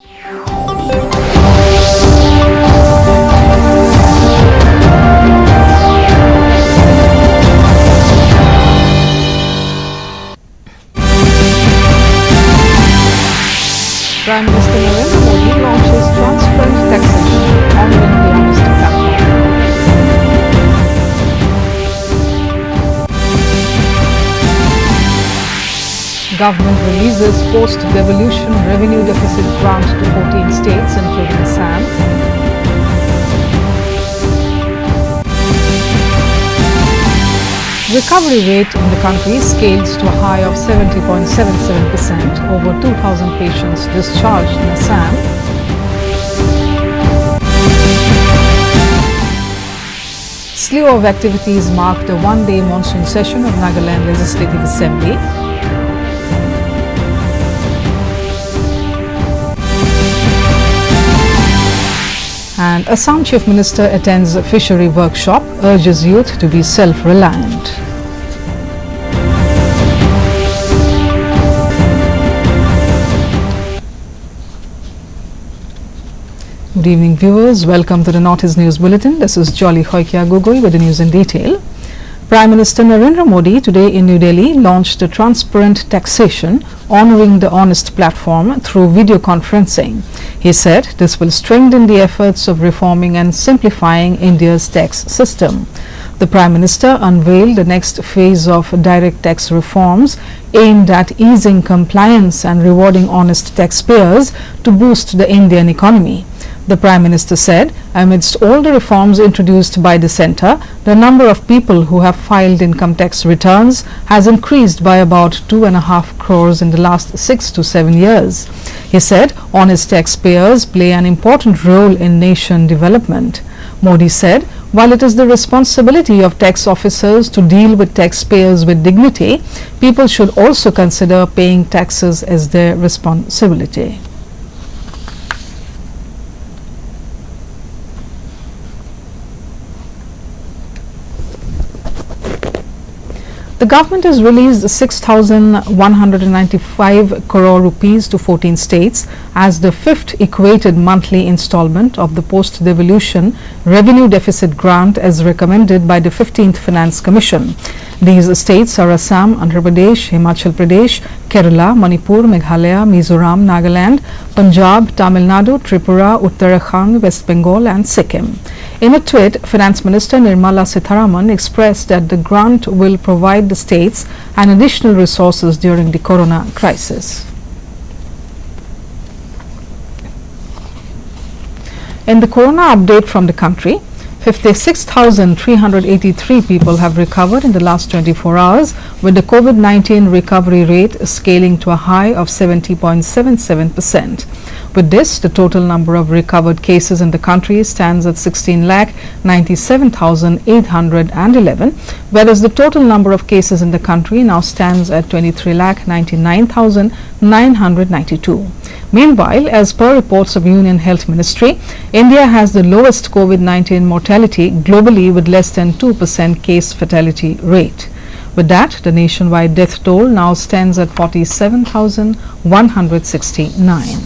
Prime Minister Narendra Modi launches transparent taxation on the honest platform. Government releases post-devolution revenue deficit grant to 14 states including Assam. Recovery rate in the country scales to a high of 70.77%, over 2,000 patients discharged in Assam. Slew of activities marked a one-day monsoon session of Nagaland Legislative Assembly. And Assam Chief Minister attends a fishery workshop, urges youth to be self-reliant. Good evening viewers, welcome to the Northeast News Bulletin. This is Jolly Hoikia Gogoi with the news in detail. Prime Minister Narendra Modi today in New Delhi launched a transparent taxation honouring the honest platform through video conferencing. He said this will strengthen the efforts of reforming and simplifying India's tax system. The Prime Minister unveiled the next phase of direct tax reforms aimed at easing compliance and rewarding honest taxpayers to boost the Indian economy. The Prime Minister said, amidst all the reforms introduced by the centre, the number of people who have filed income tax returns has increased by about 2.5 crores in the last 6 to 7 years. He said, honest taxpayers play an important role in nation development. Modi said, while it is the responsibility of tax officers to deal with taxpayers with dignity, people should also consider paying taxes as their responsibility. The government has released 6,195 crore rupees to 14 states as the fifth equated monthly installment of the post-devolution revenue deficit grant as recommended by the 15th Finance Commission. These states are Assam, Andhra Pradesh, Himachal Pradesh, Kerala, Manipur, Meghalaya, Mizoram, Nagaland, Punjab, Tamil Nadu, Tripura, Uttarakhand, West Bengal and Sikkim. In a tweet, Finance Minister Nirmala Sitharaman expressed that the grant will provide the states an additional resources during the corona crisis. In the corona update from the country, 56,383 people have recovered in the last 24 hours, with the COVID-19 recovery rate scaling to a high of 70.77%. With this, the total number of recovered cases in the country stands at 16,97,811, whereas the total number of cases in the country now stands at 23,99,992. Meanwhile, as per reports of Union Health Ministry, India has the lowest COVID-19 mortality globally with less than 2% case fatality rate. With that, the nationwide death toll now stands at 47,169.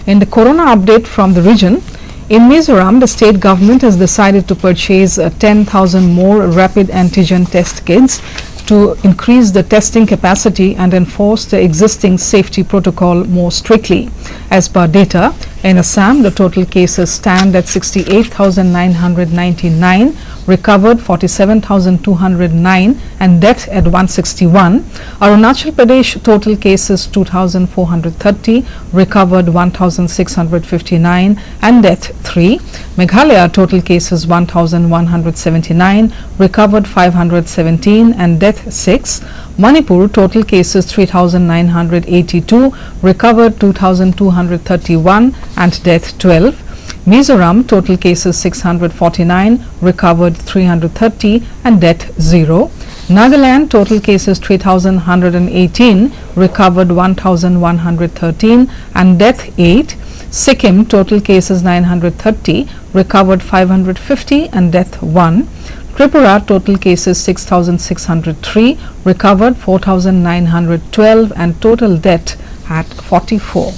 In the corona update from the region, in Mizoram, the state government has decided to purchase 10,000 more rapid antigen test kits to increase the testing capacity and enforce the existing safety protocol more strictly. As per data, in Assam, the total cases stand at 68,999, recovered 47,209 and death at 161. Arunachal Pradesh total cases 2,430, recovered 1,659 and death 3. Meghalaya total cases 1,179, recovered 517 and death 6. Manipur total cases 3,982, recovered 2,231 and death 12. Mizoram total cases 649, recovered 330 and death 0. Nagaland total cases 3,118, recovered 1,113 and death 8. Sikkim total cases 930, recovered 550 and death 1. Tripura total cases 6,603, recovered 4,912 and total death at 44.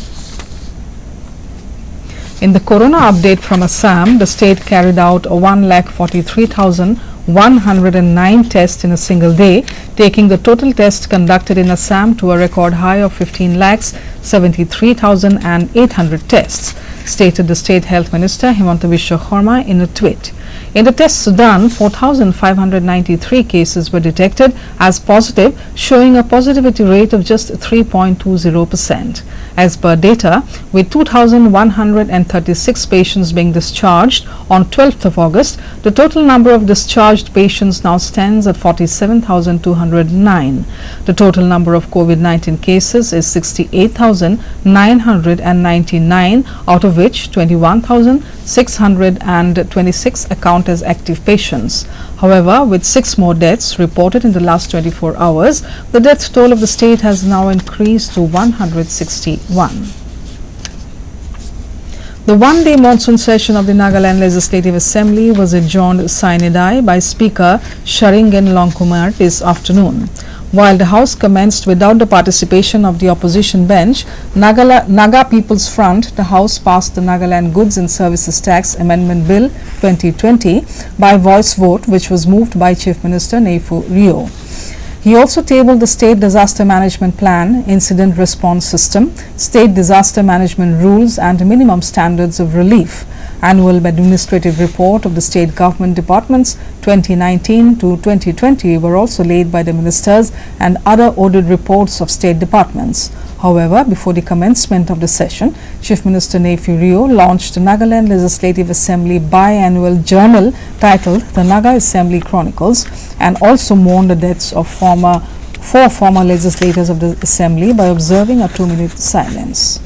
In the corona update from Assam, the state carried out 1,43,109 tests in a single day, taking the total tests conducted in Assam to a record high of 15,73,800 tests, stated the State Health Minister Himanta Biswa Sarma in a tweet. In the tests done, 4,593 cases were detected as positive, showing a positivity rate of just 3.20%. As per data, with 2,136 patients being discharged on 12th of August, the total number of discharged patients now stands at 47,209. The total number of COVID-19 cases is 68,999, out of which 21,626 account as active patients. However, with 6 more deaths reported in the last 24 hours, the death toll of the state has now increased to 161. The one-day monsoon session of the Nagaland Legislative Assembly was adjourned sine die by Speaker Sharingen Longkumar this afternoon. While the House commenced without the participation of the opposition bench, Naga People's Front, the House passed the Nagaland Goods and Services Tax Amendment Bill 2020 by voice vote, which was moved by Chief Minister Neiphiu Rio. He also tabled the State Disaster Management Plan, Incident Response System, State Disaster Management Rules and Minimum Standards of Relief, Annual Administrative Report of the State Government Departments 2019 to 2020 were also laid by the ministers and other audit reports of state departments. However, before the commencement of the session, Chief Minister Neiphiu Rio launched the Nagaland Legislative Assembly biannual journal titled The Naga Assembly Chronicles and also mourned the deaths of four former legislators of the Assembly by observing a 2-minute silence.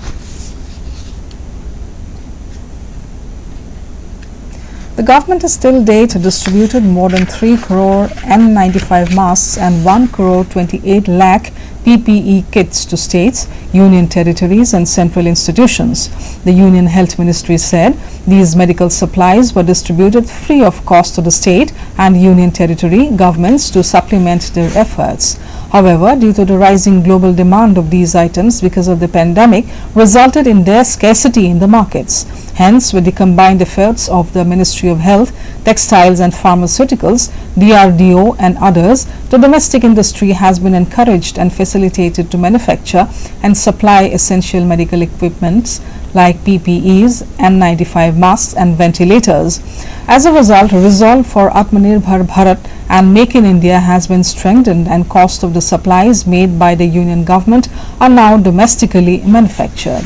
The government has till date distributed more than 3 crore N95 masks and 1 crore 28 lakh PPE kits to states, union territories and central institutions. The Union Health Ministry said these medical supplies were distributed free of cost to the state and union territory governments to supplement their efforts. However, due to the rising global demand of these items because of the pandemic, resulted in their scarcity in the markets. Hence, with the combined efforts of the Ministry of Health, Textiles and Pharmaceuticals, DRDO and others, the domestic industry has been encouraged and facilitated to manufacture and supply essential medical equipments like PPEs, N95 masks and ventilators. As a result, resolve for Atmanirbhar Bharat and Make in India has been strengthened and cost of the supplies made by the union government are now domestically manufactured.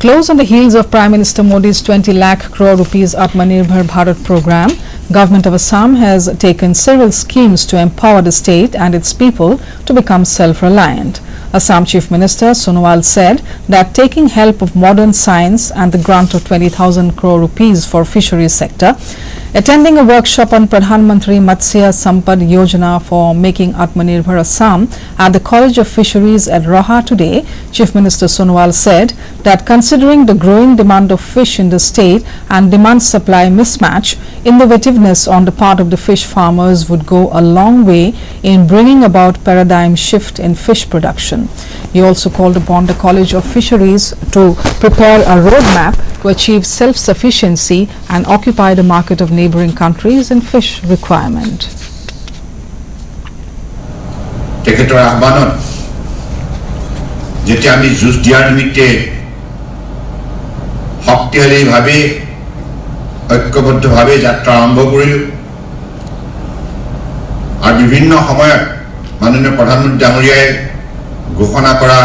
Close on the heels of Prime Minister Modi's 20 lakh crore rupees Atmanirbhar Bharat program, Government of Assam has taken several schemes to empower the state and its people to become self-reliant. Assam Chief Minister Sonowal said that taking help of modern science and the grant of 20,000 crore rupees for fisheries sector, attending a workshop on Pradhan Mantri Matsya Sampad Yojana for making Atmanirbhar Assam at the College of Fisheries at Roha today, Chief Minister Sonowal said that considering the growing demand of fish in the state and demand-supply mismatch, innovativeness on the part of the fish farmers would go a long way in bringing about paradigm shift in fish production. He also called upon the College of Fisheries to prepare a roadmap to achieve self-sufficiency and occupy the market of neighboring countries in fish requirement. ঐক্যবদ্ধভাৱে যাত্ৰা আৰম্ভ কৰিলো আৰু বিভিন্ন সময়ত মাননীয় প্ৰধানমন্ত্ৰী ডাঙৰীয়াই ঘোষণা কৰা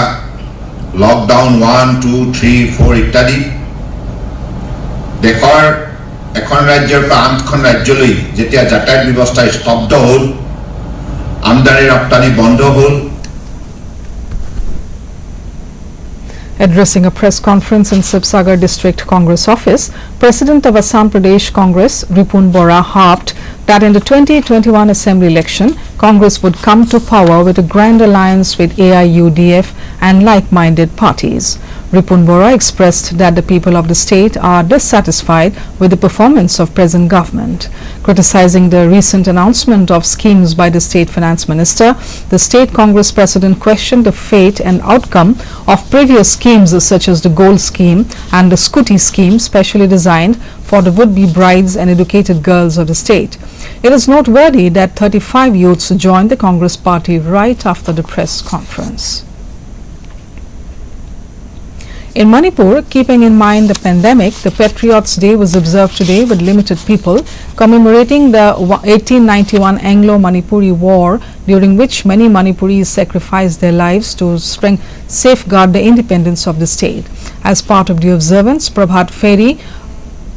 লকডাউন 1 2 3 4 ইত্যাদি দেশৰ এখন ৰাজ্যৰ পৰা আনখন ৰাজ্যলৈ যেতিয়া যাতায়াত ব্যৱস্থা স্তব্ধ হ'ল আমদানি ৰপ্তানি বন্ধ হ'ল. Addressing a press conference in Sibsagar District Congress office, President of Assam Pradesh Congress Ripun Bora harped that in the 2021 Assembly election, Congress would come to power with a grand alliance with AIUDF and like-minded parties. Ripun Bora expressed that the people of the state are dissatisfied with the performance of present government. Criticizing the recent announcement of schemes by the state finance minister, the state Congress president questioned the fate and outcome of previous schemes such as the Gold scheme and the Scooty scheme specially designed for the would-be brides and educated girls of the state. It is noteworthy that 35 youths joined the Congress party right after the press conference. In Manipur, keeping in mind the pandemic, the Patriots' Day was observed today with limited people, commemorating the 1891 Anglo-Manipuri War, during which many Manipuris sacrificed their lives to safeguard the independence of the state. As part of the observance, Prabhat Feri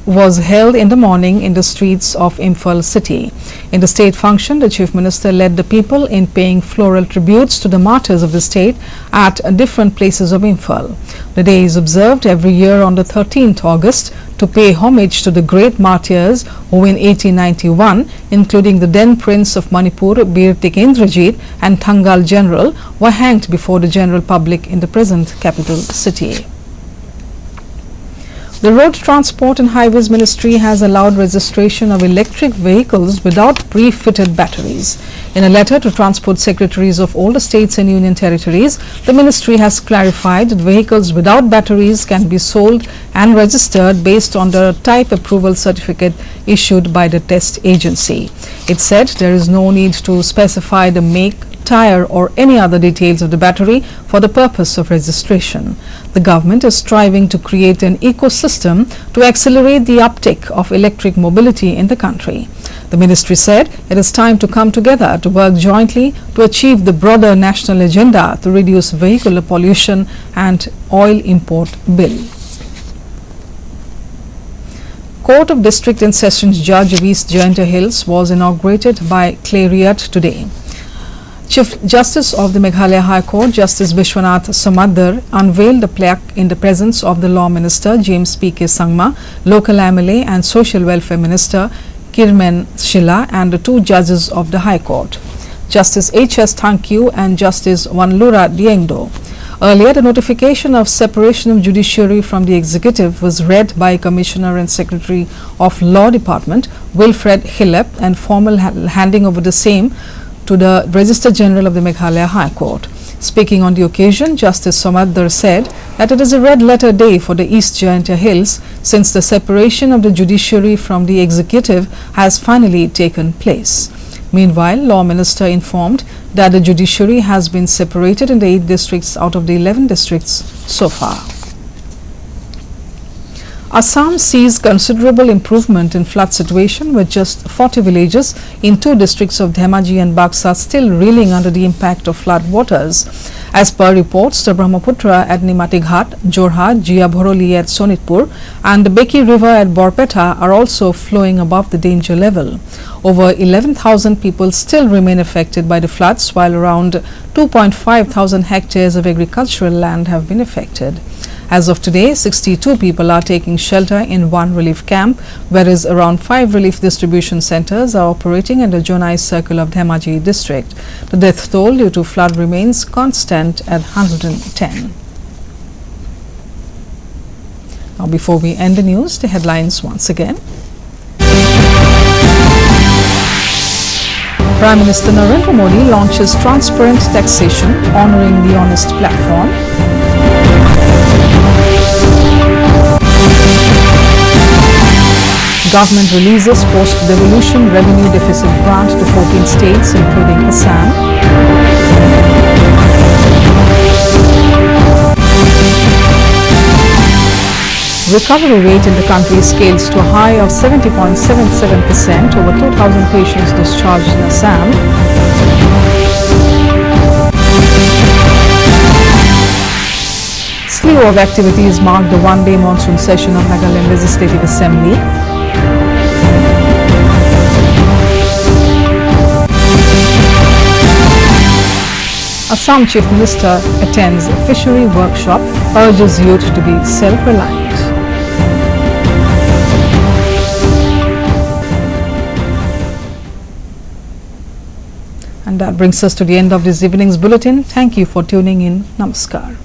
was held in the morning in the streets of Imphal city. In the state function, the Chief Minister led the people in paying floral tributes to the martyrs of the state at different places of Imphal. The day is observed every year on the 13th August to pay homage to the great martyrs who in 1891, including the then Prince of Manipur, Bir Tikendrajit, and Thangal General, were hanged before the general public in the present capital city. The Road Transport and Highways Ministry has allowed registration of electric vehicles without pre-fitted batteries. In a letter to Transport Secretaries of all the states and union territories, the ministry has clarified that vehicles without batteries can be sold and registered based on the type approval certificate issued by the test agency. It said there is no need to specify the make, tire or any other details of the battery for the purpose of registration. The government is striving to create an ecosystem to accelerate the uptake of electric mobility in the country. The ministry said it is time to come together to work jointly to achieve the broader national agenda to reduce vehicular pollution and oil import bill. Court of District and Sessions Judge of East Jaintia Hills was inaugurated by Clariot today. Chief Justice of the Meghalaya High Court, Justice Vishwanath Somadar, unveiled the plaque in the presence of the Law Minister James P.K. Sangma, Local MLA and Social Welfare Minister Kirmen Shila and the two judges of the High Court, Justice H.S. Thankyu and Justice Wanlura Diengdo. Earlier, the notification of separation of judiciary from the executive was read by Commissioner and Secretary of Law Department Wilfred Hillep and formal handing over the same to the Registrar General of the Meghalaya High Court. Speaking on the occasion, Justice Somadar said that it is a red letter day for the East Jaintia Hills since the separation of the judiciary from the executive has finally taken place. Meanwhile, Law Minister informed that the judiciary has been separated in the 8 districts out of the 11 districts so far. Assam sees considerable improvement in flood situation with just 40 villages in 2 districts of Dhemaji and Baksa still reeling under the impact of flood waters. As per reports, the Brahmaputra at Nimati Ghat, Jorhat, Jia Bhoroli at Sonitpur and the Beki River at Borpeta are also flowing above the danger level. Over 11,000 people still remain affected by the floods, while around 2,500 hectares of agricultural land have been affected. As of today, 62 people are taking shelter in 1 relief camp, whereas around 5 relief distribution centers are operating in the Jonai circle of Dhemaji district. The death toll due to flood remains constant at 110. Now, before we end the news, the headlines once again. Prime Minister Narendra Modi launches transparent taxation, honoring the honest platform. Government releases post-devolution revenue deficit grant to 14 states, including Assam. Recovery rate in the country scales to a high of 70.77%, over 2,000 patients discharged in Assam. Slew of activities marked the one-day monsoon session of Nagaland Legislative Assembly. Assam Chief Minister attends fishery workshop, urges youth to be self-reliant. And that brings us to the end of this evening's bulletin. Thank you for tuning in. Namaskar.